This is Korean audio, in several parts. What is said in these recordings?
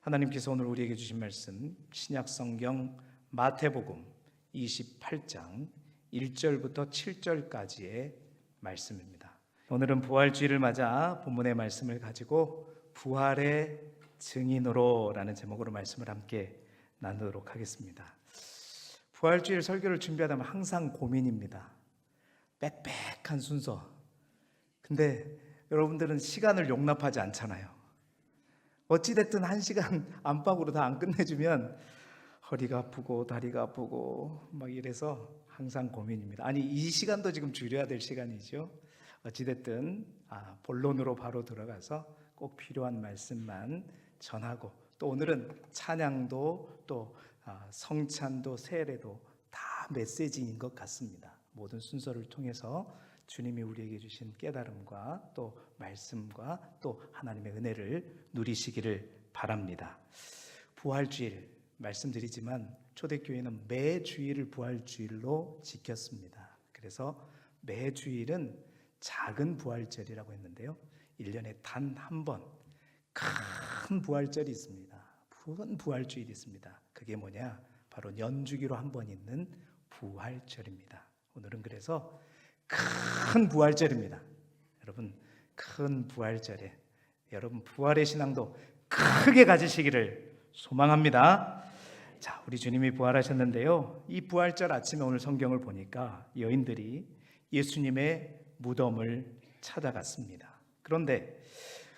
하나님께서 오늘 우리에게 주신 말씀 신약성경 마태복음 28장 1절부터 7절까지의 말씀입니다. 오늘은 부활주의를 맞아 본문의 말씀을 가지고 부활의 증인으로 라는 제목으로 말씀을 함께 나누도록 하겠습니다. 부활주일 설교를 준비하다 보면 항상 고민입니다. 빽빽한 순서. 근데 여러분들은 시간을 용납하지 않잖아요. 어찌됐든 1시간 안팎으로 다 안 끝내주면 허리가 아프고 다리가 아프고 막 이래서 항상 고민입니다. 아니, 이 시간도 지금 줄여야 될 시간이죠. 어찌됐든 본론으로 바로 들어가서 꼭 필요한 말씀만 전하고, 또 오늘은 찬양도 또 성찬도 세례도 다 메시지인 것 같습니다. 모든 순서를 통해서 주님이 우리에게 주신 깨달음과 또 말씀과 또 하나님의 은혜를 누리시기를 바랍니다. 부활주일 말씀드리지만 초대교회는 매 주일을 부활주일로 지켰습니다. 그래서 매 주일은 작은 부활절이라고 했는데요, 1년에 단 한 번 큰 부활절이 있습니다. 큰 부활주일이 있습니다. 그게 뭐냐? 바로 연주기로 한 번 있는 부활절입니다. 오늘은 그래서 큰 부활절입니다. 여러분, 큰 부활절에 여러분 부활의 신앙도 크게 가지시기를 소망합니다. 자, 우리 주님이 부활하셨는데요, 이 부활절 아침에 오늘 성경을 보니까 여인들이 예수님의 무덤을 찾아갔습니다. 그런데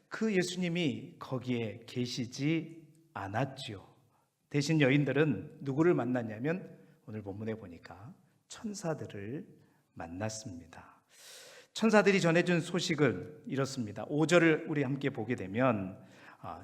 그 예수님이 거기에 계시지 않았지요. 대신 여인들은 누구를 만났냐면 오늘 본문에 보니까 천사들을 만났습니다. 천사들이 전해준 소식은 이렇습니다. 5절을 우리 함께 보게 되면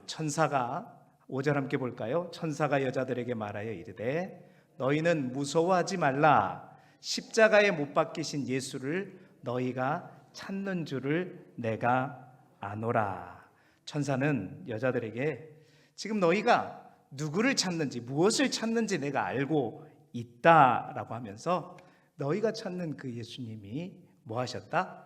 천사가 5절 함께 볼까요? 천사가 여자들에게 말하여 이르되 너희는 무서워하지 말라. 십자가에 못 박히신 예수를 너희가 찾는 줄을 내가 아노라. 천사는 여자들에게 지금 너희가 누구를 찾는지 무엇을 찾는지 내가 알고 있다라고 하면서 너희가 찾는 그 예수님이 뭐 하셨다?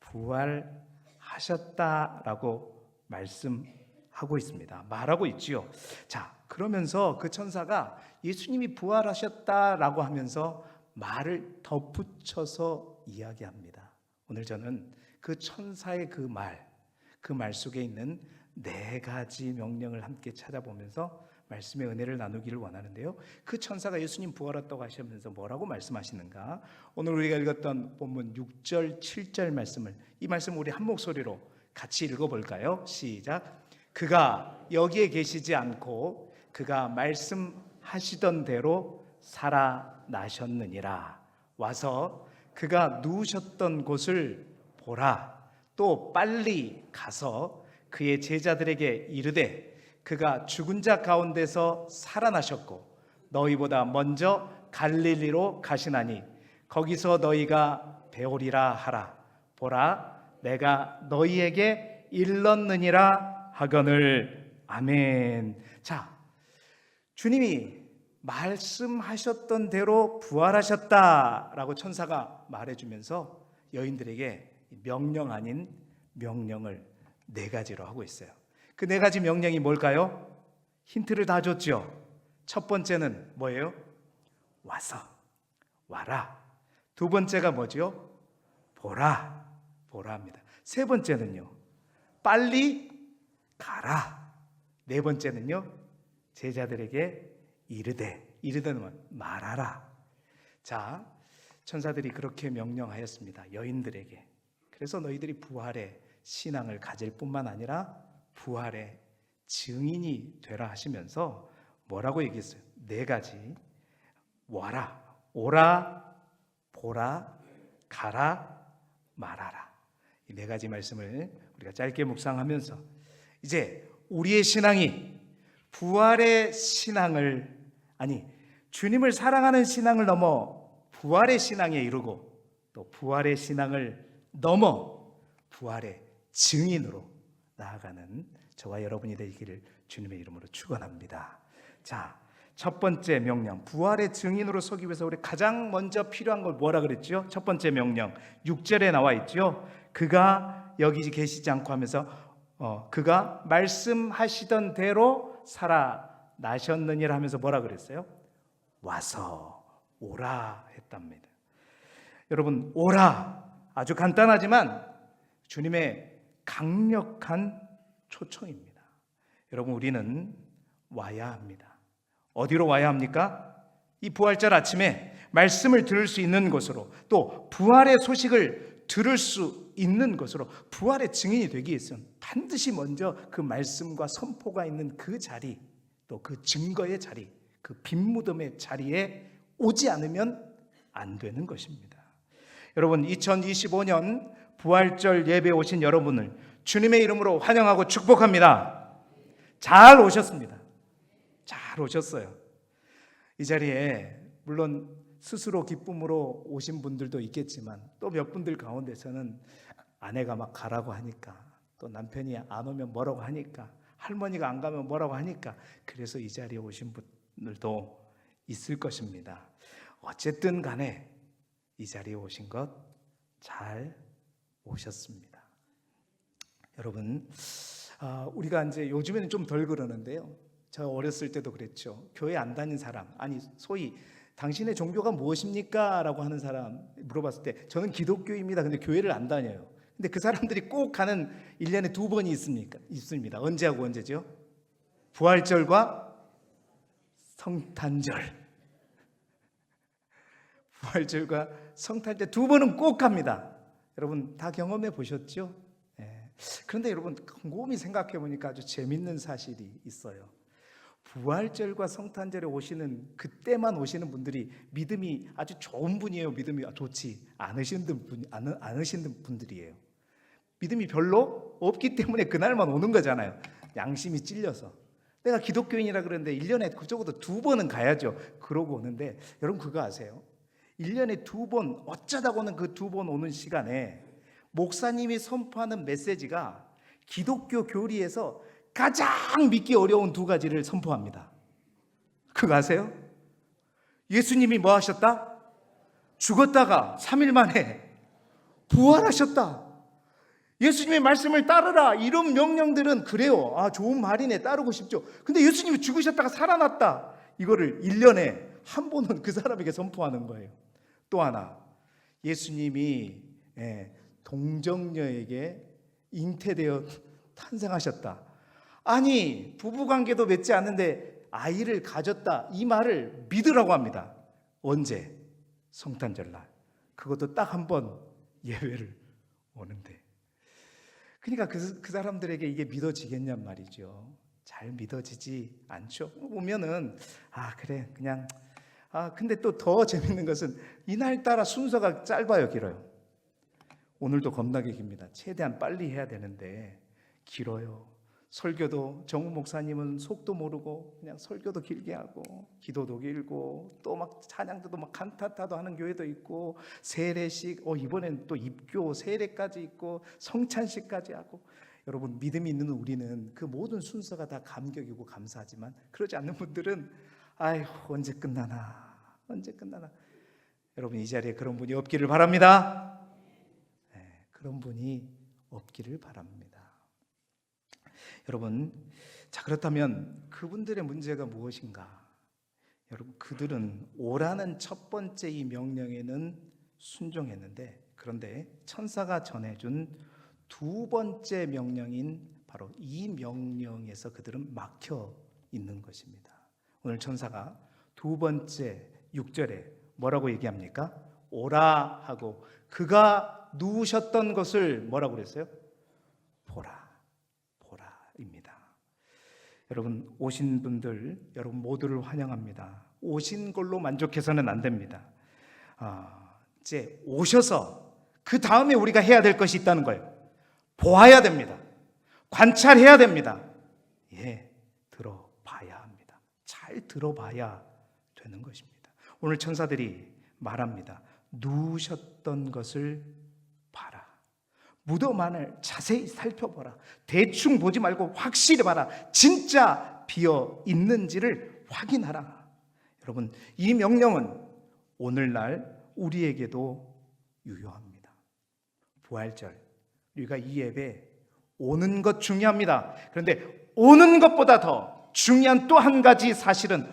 부활하셨다라고 말씀하고 있습니다. 말하고 있지요. 자, 그러면서 그 천사가 예수님이 부활하셨다라고 하면서 말을 덧붙여서 이야기합니다. 오늘 저는 그 천사의 그 말 속에 있는 4가지 명령을 함께 찾아보면서 말씀의 은혜를 나누기를 원하는데요, 그 천사가 예수님 부활했다고 하시면서 뭐라고 말씀하시는가? 오늘 우리가 읽었던 본문 6절 7절 말씀을, 이 말씀 우리 한 목소리로 같이 읽어볼까요? 시작. 그가 여기에 계시지 않고 그가 말씀하시던 대로 살아나셨느니라. 와서 그가 누우셨던 곳을 보라. 또 빨리 가서 그의 제자들에게 이르되 그가 죽은 자 가운데서 살아나셨고 너희보다 먼저 갈릴리로 가시나니 거기서 너희가 배우리라 하라. 보라, 내가 너희에게 일렀느니라 하거늘. 아멘. 자, 주님이 말씀하셨던 대로 부활하셨다라고 천사가 말해주면서 여인들에게 명령 아닌 명령을 4가지로 하고 있어요. 그 4가지 명령이 뭘까요? 힌트를 다 줬죠. 첫 번째는 뭐예요? 와라. 두 번째가 뭐죠? 보라 합니다. 세 번째는요, 빨리 가라. 네 번째는요, 제자들에게 이르되는 말하라. 자, 천사들이 그렇게 명령하였습니다. 여인들에게. 그래서 너희들이 부활의 신앙을 가질 뿐만 아니라 부활의 증인이 되라 하시면서 뭐라고 얘기했어요? 4가지. 와라, 오라, 보라, 가라, 말하라. 이 4가지 말씀을 우리가 짧게 묵상하면서 이제 우리의 신앙이 부활의 신앙을, 아니 주님을 사랑하는 신앙을 넘어 부활의 신앙에 이르고 또 부활의 신앙을 넘어 부활의 증인으로 나아가는 저와 여러분이 되기를 주님의 이름으로 축원합니다. 자, 첫 번째 명령, 부활의 증인으로 서기 위해서 우리 가장 먼저 필요한 걸 뭐라 그랬죠? 첫 번째 명령 6절에 나와 있죠. 그가 여기 계시지 않고 하면서 그가 말씀하시던 대로 살아나셨느니라 하면서 뭐라 그랬어요? 와서 오라 했답니다. 여러분, 오라 아주 간단하지만 주님의 강력한 초청입니다. 여러분, 우리는 와야 합니다. 어디로 와야 합니까? 이 부활절 아침에 말씀을 들을 수 있는 곳으로, 또 부활의 소식을 들을 수 있는 곳으로, 부활의 증인이 되기 위해서는 반드시 먼저 그 말씀과 선포가 있는 그 자리, 또 그 증거의 자리, 그 빈 무덤의 자리에 오지 않으면 안 되는 것입니다. 여러분, 2025년 부활절 예배에 오신 여러분을 주님의 이름으로 환영하고 축복합니다. 잘 오셨습니다. 잘 오셨어요. 이 자리에 물론 스스로 기쁨으로 오신 분들도 있겠지만, 또 몇 분들 가운데서는 아내가 막 가라고 하니까, 또 남편이 안 오면 뭐라고 하니까, 할머니가 안 가면 뭐라고 하니까, 그래서 이 자리에 오신 분들도 있을 것입니다. 어쨌든 간에 이 자리에 오신 것 잘 오셨습니다. 여러분, 우리가 이제 요즘에는 좀 덜 그러는데요, 저 어렸을 때도 그랬죠. 교회 안 다닌 사람, 아니 소위 당신의 종교가 무엇입니까? 라고 하는 사람 물어봤을 때 저는 기독교입니다. 근데 교회를 안 다녀요. 근데 그 사람들이 꼭 가는 1년에 2번이 있습니다. 언제하고 언제죠? 부활절과 성탄절. 부활절과 성탄절 2번은 꼭 갑니다. 여러분 다 경험해 보셨죠? 그런데 여러분 곰곰이 생각해 보니까 아주 재밌는 사실이 있어요. 부활절과 성탄절에 오시는, 그때만 오시는 분들이 믿음이 아주 좋은 분이에요? 믿음이 좋지 않으신 분들이에요? 믿음이 별로 없기 때문에 그날만 오는 거잖아요. 양심이 찔려서. 내가 기독교인이라 그러는데 1년에 적어도 2번은 가야죠. 그러고 오는데, 여러분 그거 아세요? 1년에 2번, 어쩌다고는 그 2번 오는 시간에 목사님이 선포하는 메시지가 기독교 교리에서 가장 믿기 어려운 2가지를 선포합니다. 그거 아세요? 예수님이 뭐 하셨다? 죽었다가 3일 만에 부활하셨다. 예수님의 말씀을 따르라. 이런 명령들은 그래요. 좋은 말이네. 따르고 싶죠. 근데 예수님이 죽으셨다가 살아났다. 이거를 1년에 한 번은 그 사람에게 선포하는 거예요. 또 하나, 예수님이 동정녀에게 잉태되어 탄생하셨다. 아니, 부부관계도 맺지 않는데 아이를 가졌다. 이 말을 믿으라고 합니다. 언제? 성탄절날. 그것도 딱 한 번 예외를 오는데. 그러니까 그 사람들에게 이게 믿어지겠냔 말이죠. 잘 믿어지지 않죠. 보면은 그래 그냥 근데 또 더 재밌는 것은 이날따라 순서가 짧아요, 길어요? 오늘도 겁나게 깁니다. 최대한 빨리 해야 되는데 길어요. 설교도 정우 목사님은 속도 모르고 그냥 설교도 길게 하고, 기도도 길고, 또 막 찬양도 막 칸타타도 하는 교회도 있고, 세례식, 이번엔 또 입교 세례까지 있고, 성찬식까지 하고. 여러분 믿음이 있는 우리는 그 모든 순서가 다 감격이고 감사하지만, 그러지 않는 분들은 언제 끝나나. 여러분 이 자리에 그런 분이 없기를 바랍니다. 그런 분이 없기를 바랍니다. 여러분, 자 그렇다면 그분들의 문제가 무엇인가? 여러분, 그들은 오라는 첫 번째 이 명령에는 순종했는데, 그런데 천사가 전해준 2번째 명령인 바로 이 명령에서 그들은 막혀 있는 것입니다. 오늘 천사가 2번째 6절에 뭐라고 얘기합니까? 오라 하고 그가 누우셨던 것을 뭐라고 그랬어요? 보라입니다. 여러분 오신 분들, 여러분 모두를 환영합니다. 오신 걸로 만족해서는 안 됩니다. 이제 오셔서 그 다음에 우리가 해야 될 것이 있다는 거예요. 보아야 됩니다. 관찰해야 됩니다. 들어봐야 합니다. 잘 들어봐야 되는 것입니다. 오늘 천사들이 말합니다. 누우셨던 것을 봐라. 무덤 안을 자세히 살펴보라. 대충 보지 말고 확실히 봐라. 진짜 비어 있는지를 확인하라. 여러분, 이 명령은 오늘날 우리에게도 유효합니다. 부활절, 우리가 이 예배 오는 것 중요합니다. 그런데 오는 것보다 더 중요한 또 한 가지 사실은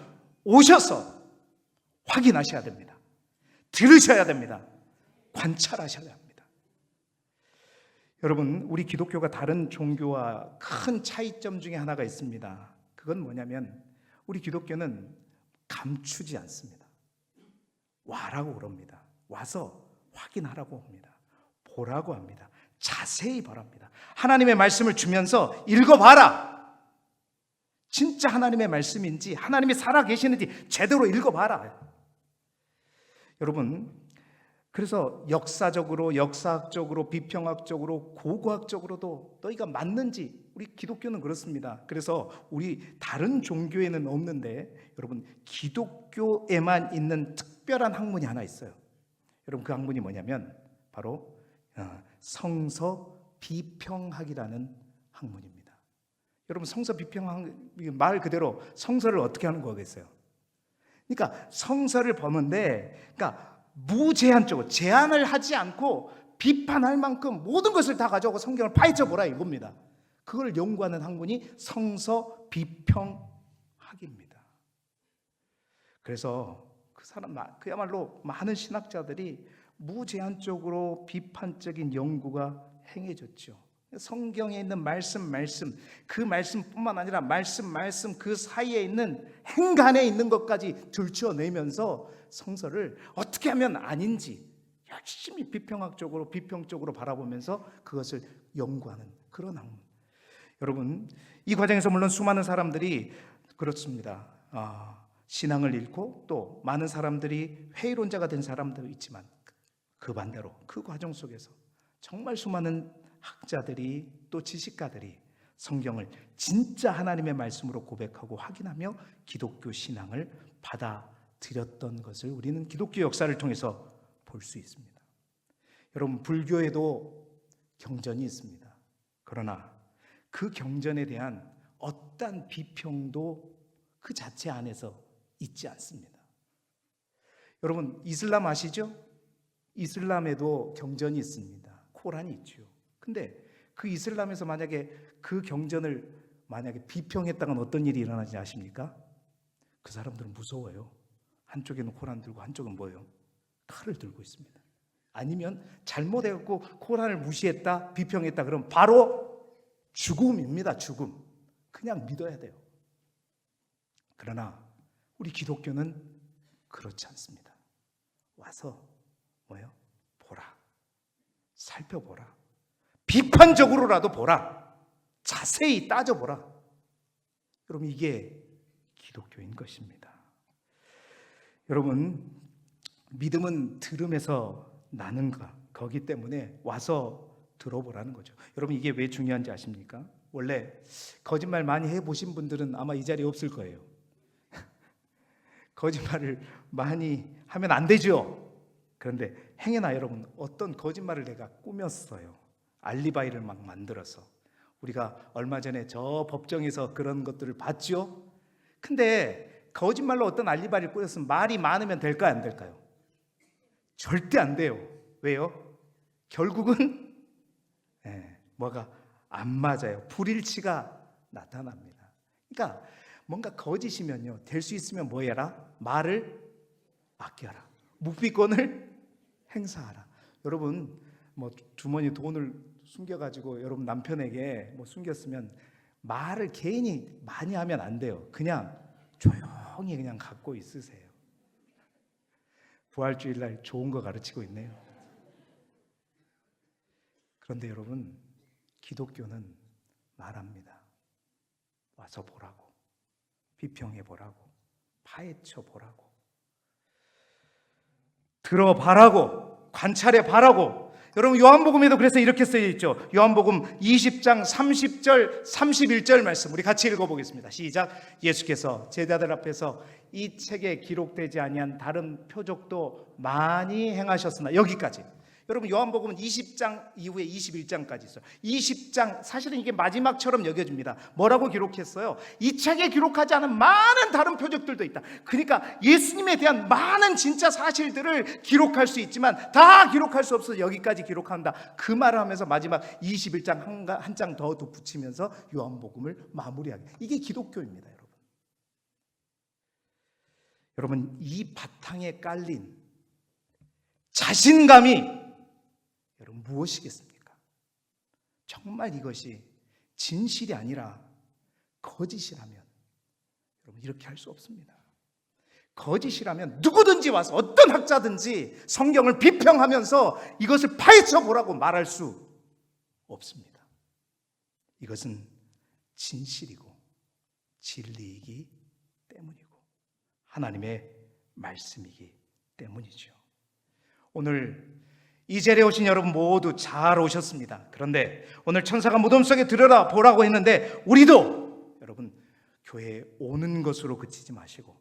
오셔서 확인하셔야 됩니다. 들으셔야 됩니다. 관찰하셔야 합니다. 여러분, 우리 기독교가 다른 종교와 큰 차이점 중에 하나가 있습니다. 그건 뭐냐면 우리 기독교는 감추지 않습니다. 와라고 그럽니다. 와서 확인하라고 합니다. 보라고 합니다. 자세히 보랍니다. 하나님의 말씀을 주면서 읽어봐라. 진짜 하나님의 말씀인지, 하나님이 살아계시는지 제대로 읽어봐라. 여러분, 그래서 역사적으로, 역사학적으로, 비평학적으로, 고고학적으로도 너희가 맞는지, 우리 기독교는 그렇습니다. 그래서 우리 다른 종교에는 없는데 여러분, 기독교에만 있는 특별한 학문이 하나 있어요. 여러분, 그 학문이 뭐냐면 바로 성서 비평학이라는 학문입니다. 여러분, 성서 비평학, 말 그대로 성서를 어떻게 하는 거겠어요? 그러니까 성서를 보는데, 그러니까 무제한적으로 제한을 하지 않고 비판할 만큼 모든 것을 다 가져오고 성경을 파헤쳐 보라 이겁니다. 그걸 연구하는 학문이 성서 비평학입니다. 그래서 그 사람, 그야말로 많은 신학자들이 무제한적으로 비판적인 연구가 행해졌죠. 성경에 있는 말씀, 그 말씀뿐만 아니라 말씀 그 사이에 있는 행간에 있는 것까지 들춰내면서 성서를 어떻게 하면 아닌지 열심히 비평학적으로, 비평적으로 바라보면서 그것을 연구하는 그런 학문. 여러분, 이 과정에서 물론 수많은 사람들이 그렇습니다. 신앙을 잃고 또 많은 사람들이 회의론자가 된 사람도 있지만, 그 반대로 그 과정 속에서 정말 수많은 학자들이 또 지식가들이 성경을 진짜 하나님의 말씀으로 고백하고 확인하며 기독교 신앙을 받아들였던 것을 우리는 기독교 역사를 통해서 볼 수 있습니다. 여러분, 불교에도 경전이 있습니다. 그러나 그 경전에 대한 어떠한 비평도 그 자체 안에서 있지 않습니다. 여러분, 이슬람 아시죠? 이슬람에도 경전이 있습니다. 코란이 있죠. 근데 그 이슬람에서 만약에 그 경전을 만약에 비평했다간 어떤 일이 일어나지 아십니까? 그 사람들은 무서워요. 한쪽에는 코란 들고 한쪽은 뭐예요? 칼을 들고 있습니다. 아니면 잘못해갖고 코란을 무시했다, 비평했다 그러면 바로 죽음입니다. 죽음. 그냥 믿어야 돼요. 그러나 우리 기독교는 그렇지 않습니다. 와서 뭐예요? 보라. 살펴보라. 비판적으로라도 보라. 자세히 따져보라. 여러분, 이게 기독교인 것입니다. 여러분, 믿음은 들음에서 나는 거기 때문에 와서 들어보라는 거죠. 여러분, 이게 왜 중요한지 아십니까? 원래 거짓말 많이 해보신 분들은 아마 이 자리에 없을 거예요. 거짓말을 많이 하면 안 되죠. 그런데 행여나 여러분, 어떤 거짓말을 내가 꾸몄어요. 알리바이를 막 만들어서. 우리가 얼마 전에 저 법정에서 그런 것들을 봤죠. 근데 거짓말로 어떤 알리바이를 꾸렸으면 말이 많으면 될까요, 안 될까요? 절대 안 돼요. 왜요? 결국은 뭐가 안 맞아요. 불일치가 나타납니다. 그러니까 뭔가 거짓이면요, 될 수 있으면 뭐 해라? 말을 아껴라. 묵비권을 행사하라. 여러분, 뭐 주머니 돈을 숨겨가지고 여러분 남편에게 뭐 숨겼으면 말을 괜히 많이 하면 안 돼요. 그냥 조용히 그냥 갖고 있으세요. 부활주일날 좋은 거 가르치고 있네요. 그런데 여러분, 기독교는 말합니다. 와서 보라고, 비평해 보라고, 파헤쳐 보라고, 들어봐라고, 관찰해 봐라고. 여러분, 요한복음에도 그래서 이렇게 쓰여 있죠. 요한복음 20장 30절 31절 말씀 우리 같이 읽어보겠습니다. 시작. 예수께서 제자들 앞에서 이 책에 기록되지 아니한 다른 표적도 많이 행하셨으나, 여기까지. 여러분, 요한복음은 20장 이후에 21장까지 있어요. 20장, 사실은 이게 마지막처럼 여겨집니다. 뭐라고 기록했어요? 이 책에 기록하지 않은 많은 다른 표적들도 있다. 그러니까 예수님에 대한 많은 진짜 사실들을 기록할 수 있지만 다 기록할 수 없어서 여기까지 기록한다. 그 말을 하면서 마지막 21장 한 장 더 붙이면서 요한복음을 마무리하게. 이게 기독교입니다, 여러분. 여러분, 이 바탕에 깔린 자신감이 여러분 무엇이겠습니까? 정말 이것이 진실이 아니라 거짓이라면 여러분 이렇게 할 수 없습니다. 거짓이라면 누구든지 와서 어떤 학자든지 성경을 비평하면서 이것을 파헤쳐 보라고 말할 수 없습니다. 이것은 진실이고 진리이기 때문이고 하나님의 말씀이기 때문이죠. 오늘 이 자리에 오신 여러분 모두 잘 오셨습니다. 그런데 오늘 천사가 무덤 속에 들어라 보라고 했는데 우리도 여러분 교회에 오는 것으로 그치지 마시고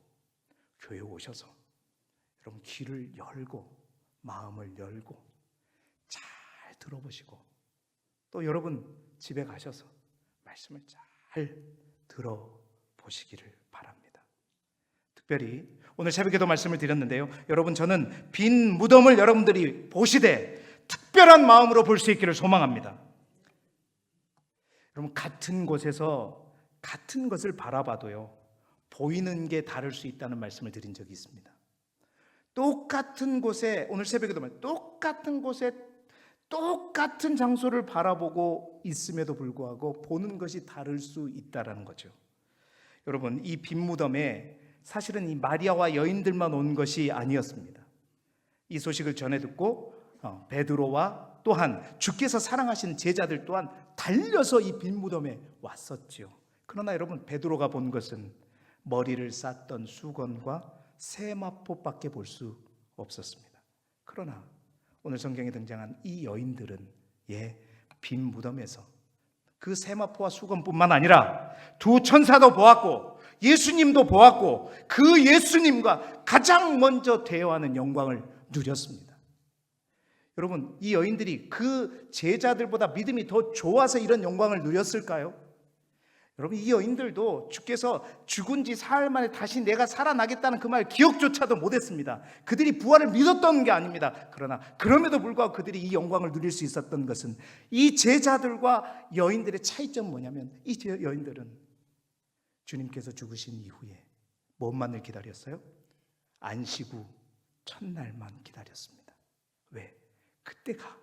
교회에 오셔서 여러분 귀를 열고 마음을 열고 잘 들어보시고 또 여러분 집에 가셔서 말씀을 잘 들어보시기를 바랍니다. 특별히 오늘 새벽에도 말씀을 드렸는데요, 여러분 저는 빈 무덤을 여러분들이 보시되 특별한 마음으로 볼 수 있기를 소망합니다. 여러분 같은 곳에서 같은 것을 바라봐도요 보이는 게 다를 수 있다는 말씀을 드린 적이 있습니다. 똑같은 곳에, 오늘 새벽에도 말씀, 똑같은 곳에 똑같은 장소를 바라보고 있음에도 불구하고 보는 것이 다를 수 있다는 거죠. 여러분 이 빈 무덤에 사실은 이 마리아와 여인들만 온 것이 아니었습니다. 이 소식을 전해 듣고 베드로와 또한 주께서 사랑하시는 제자들 또한 달려서 이 빈 무덤에 왔었지요. 그러나 여러분 베드로가 본 것은 머리를 쌌던 수건과 세마포밖에 볼 수 없었습니다. 그러나 오늘 성경에 등장한 이 여인들은 빈 무덤에서 그 세마포와 수건뿐만 아니라 두 천사도 보았고 예수님도 보았고 그 예수님과 가장 먼저 대화하는 영광을 누렸습니다. 여러분 이 여인들이 그 제자들보다 믿음이 더 좋아서 이런 영광을 누렸을까요? 여러분 이 여인들도 주께서 죽은 지 사흘 만에 다시 내가 살아나겠다는 그 말 기억조차도 못했습니다. 그들이 부활을 믿었던 게 아닙니다. 그러나 그럼에도 불구하고 그들이 이 영광을 누릴 수 있었던 것은 이 제자들과 여인들의 차이점은 뭐냐면 이 여인들은 주님께서 죽으신 이후에 뭔만을 기다렸어요? 안식 후 첫날만 기다렸습니다. 왜? 그때가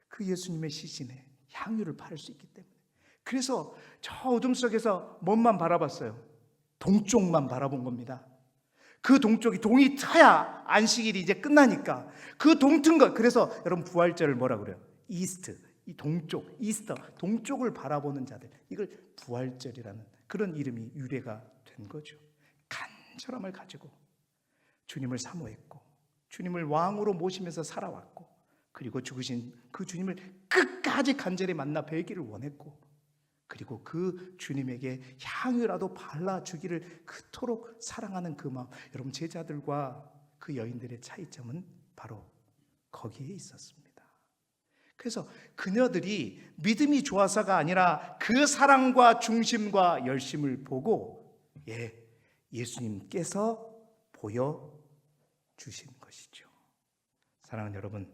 그 예수님의 시신에 향유를 바를 수 있기 때문에. 그래서 저 어둠 속에서 뭔만 바라봤어요? 동쪽만 바라본 겁니다. 그 동쪽이 동이 트야 안식일이 이제 끝나니까 그 동튼 것. 그래서 여러분 부활절을 뭐라 그래요? 이스트, 이 동쪽, 이스터, 동쪽을 바라보는 자들, 이걸 부활절이라는 그런 이름이 유래가 된 거죠. 간절함을 가지고 주님을 사모했고 주님을 왕으로 모시면서 살아왔고 그리고 죽으신 그 주님을 끝까지 간절히 만나 뵈기를 원했고 그리고 그 주님에게 향유라도 발라주기를 그토록 사랑하는 그 마음. 여러분 제자들과 그 여인들의 차이점은 바로 거기에 있었습니다. 그래서 그녀들이 믿음이 좋아서가 아니라 그 사랑과 중심과 열심을 보고 예수님께서 보여주신 것이죠. 사랑하는 여러분,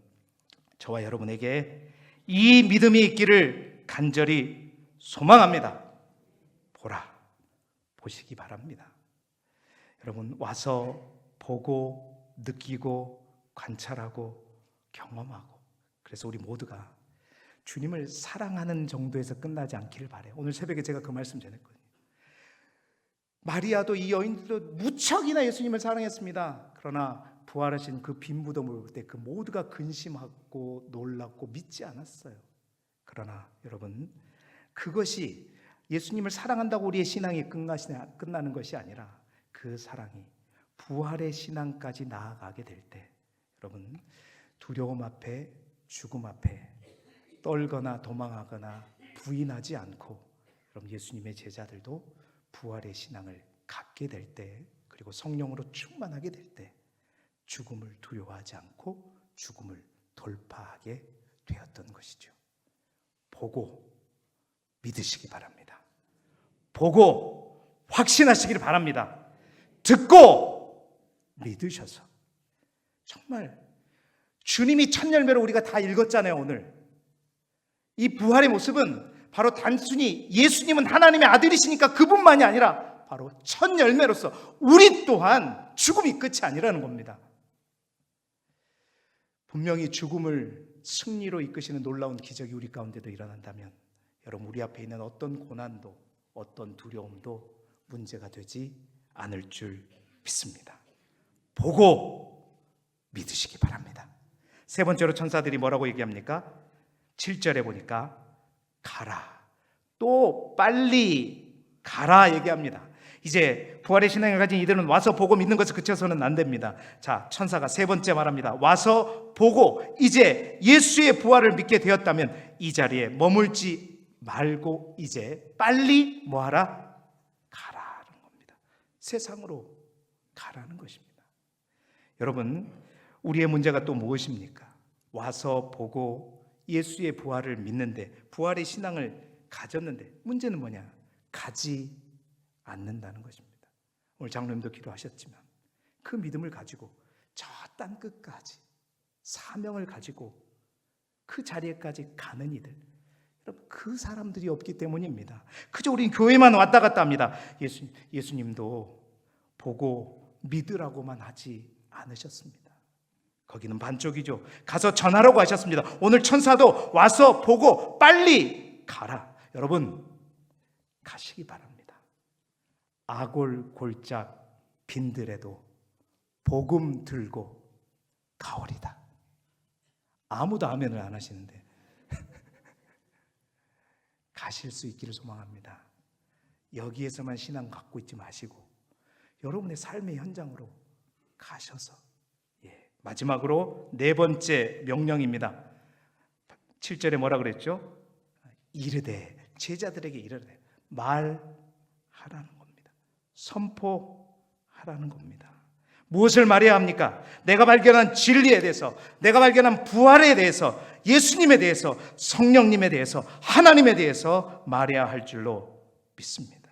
저와 여러분에게 이 믿음이 있기를 간절히 소망합니다. 보시기 바랍니다. 여러분 와서 보고 느끼고 관찰하고 경험하고 그래서 우리 모두가 주님을 사랑하는 정도에서 끝나지 않기를 바라요. 오늘 새벽에 제가 그 말씀 전했거든요. 마리아도 이 여인들도 무척이나 예수님을 사랑했습니다. 그러나 부활하신 그 빈 무덤을 볼 때 그 모두가 근심하고 놀랐고 믿지 않았어요. 그러나 여러분 그것이 예수님을 사랑한다고 우리의 신앙이 끝나는 것이 아니라 그 사랑이 부활의 신앙까지 나아가게 될 때 여러분 두려움 앞에 죽음 앞에 떨거나 도망하거나 부인하지 않고 여러분 예수님의 제자들도 부활의 신앙을 갖게 될 때 그리고 성령으로 충만하게 될 때 죽음을 두려워하지 않고 죽음을 돌파하게 되었던 것이죠. 보고 믿으시기 바랍니다. 보고 확신하시기를 바랍니다. 듣고 믿으셔서 정말 주님이 첫 열매로 우리가 다 읽었잖아요. 오늘 이 부활의 모습은 바로 단순히 예수님은 하나님의 아들이시니까 그분만이 아니라 바로 첫 열매로서 우리 또한 죽음이 끝이 아니라는 겁니다. 분명히 죽음을 승리로 이끄시는 놀라운 기적이 우리 가운데도 일어난다면 여러분, 우리 앞에 있는 어떤 고난도 어떤 두려움도 문제가 되지 않을 줄 믿습니다. 보고 믿으시기 바랍니다. 세 번째로 천사들이 뭐라고 얘기합니까? 7절에 보니까 가라, 또 빨리 가라 얘기합니다. 이제 부활의 신앙을 가진 이들은 와서 보고 믿는 것을 그쳐서는 안 됩니다. 자, 천사가 세 번째 말합니다. 와서 보고 이제 예수의 부활을 믿게 되었다면 이 자리에 머물지 말고 이제 빨리 뭐하라? 가라는 겁니다. 세상으로 가라는 것입니다. 여러분, 우리의 문제가 또 무엇입니까? 와서 보고 예수의 부활을 믿는데, 부활의 신앙을 가졌는데 문제는 뭐냐? 가지 않는다는 것입니다. 오늘 장로님도 기도하셨지만 그 믿음을 가지고 저 땅 끝까지 사명을 가지고 그 자리에까지 가는 이들, 여러분, 그 사람들이 없기 때문입니다. 그저 우린 교회만 왔다 갔다 합니다. 예수님도 보고 믿으라고만 하지 않으셨습니다. 거기는 반쪽이죠. 가서 전하라고 하셨습니다. 오늘 천사도 와서 보고 빨리 가라. 여러분, 가시기 바랍니다. 아골골짝 빈들에도 복음 들고 가오리다. 아무도 아멘을 안 하시는데 가실 수 있기를 소망합니다. 여기에서만 신앙 갖고 있지 마시고 여러분의 삶의 현장으로 가셔서, 마지막으로 네 번째 명령입니다. 7절에 뭐라 그랬죠? 이르되, 제자들에게 이르되 말하라는 겁니다. 선포하라는 겁니다. 무엇을 말해야 합니까? 내가 발견한 진리에 대해서, 내가 발견한 부활에 대해서, 예수님에 대해서, 성령님에 대해서, 하나님에 대해서 말해야 할 줄로 믿습니다.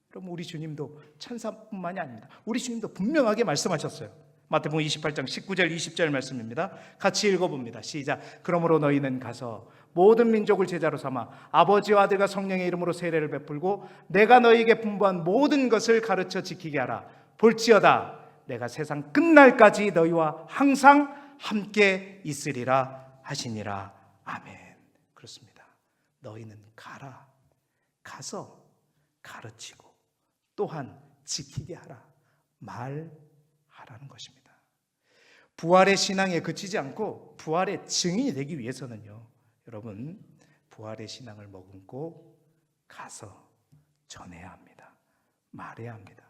그럼 우리 주님도 천사뿐만이 아닙니다. 우리 주님도 분명하게 말씀하셨어요. 마태복음 28장 19절 20절 말씀입니다. 같이 읽어봅니다. 시작. 그러므로 너희는 가서 모든 민족을 제자로 삼아 아버지와 아들과 성령의 이름으로 세례를 베풀고 내가 너희에게 분부한 모든 것을 가르쳐 지키게 하라. 볼지어다 내가 세상 끝날까지 너희와 항상 함께 있으리라 하시니라. 아멘. 그렇습니다. 너희는 가라. 가서 가르치고 또한 지키게 하라. 말하라는 것입니다. 부활의 신앙에 그치지 않고 부활의 증인이 되기 위해서는요, 여러분, 부활의 신앙을 머금고 가서 전해야 합니다. 말해야 합니다.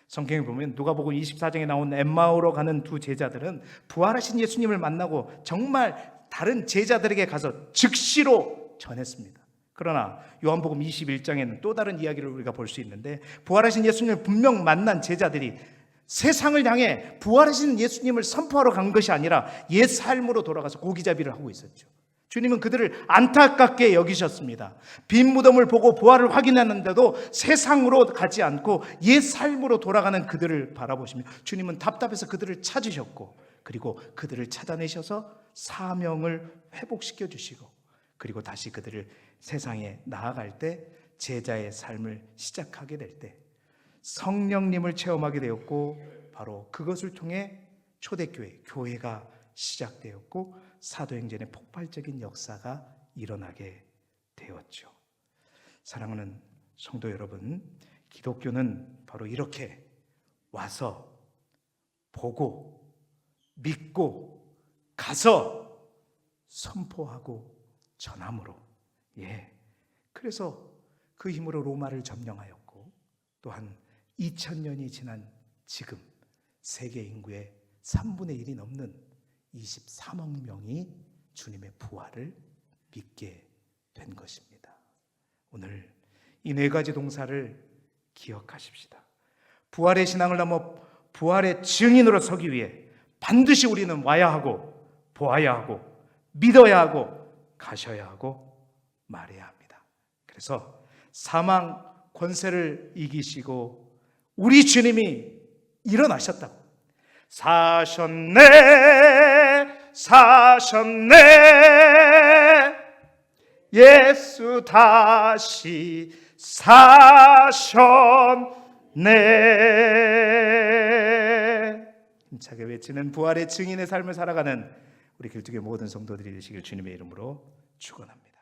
성경에 보면 누가복음 24장에 나온 엠마오로 가는 두 제자들은 부활하신 예수님을 만나고 정말 다른 제자들에게 가서 즉시로 전했습니다. 그러나 요한복음 21장에는 또 다른 이야기를 우리가 볼 수 있는데, 부활하신 예수님을 분명 만난 제자들이 세상을 향해 부활하신 예수님을 선포하러 간 것이 아니라 옛 삶으로 돌아가서 고기잡이를 하고 있었죠. 주님은 그들을 안타깝게 여기셨습니다. 빈 무덤을 보고 부활을 확인하는데도 세상으로 가지 않고 옛 삶으로 돌아가는 그들을 바라보시며 주님은 답답해서 그들을 찾으셨고, 그리고 그들을 찾아내셔서 사명을 회복시켜 주시고, 그리고 다시 그들을 세상에 나아갈 때 제자의 삶을 시작하게 될 때 성령님을 체험하게 되었고, 바로 그것을 통해 초대교회, 교회가 시작되었고 사도행전의 폭발적인 역사가 일어나게 되었죠. 사랑하는 성도 여러분, 기독교는 바로 이렇게 와서 보고 믿고 가서 선포하고 전함으로, 그래서 그 힘으로 로마를 점령하였고, 또한 2000년이 지난 지금 세계 인구의 3분의 1이 넘는 23억 명이 주님의 부활을 믿게 된 것입니다. 오늘 이 네 가지 동사를 기억하십시다. 부활의 신앙을 넘어 부활의 증인으로 서기 위해 반드시 우리는 와야 하고, 보아야 하고, 믿어야 하고, 가셔야 하고, 말해야 합니다. 그래서 사망 권세를 이기시고 우리 주님이 일어나셨다고, 사셨네 사셨네, 예수 다시 사셨네, 네 힘차게 외치는 부활의 증인의 삶을 살아가는 우리 길쭉의 모든 성도들이 되시길 주님의 이름으로 축원합니다.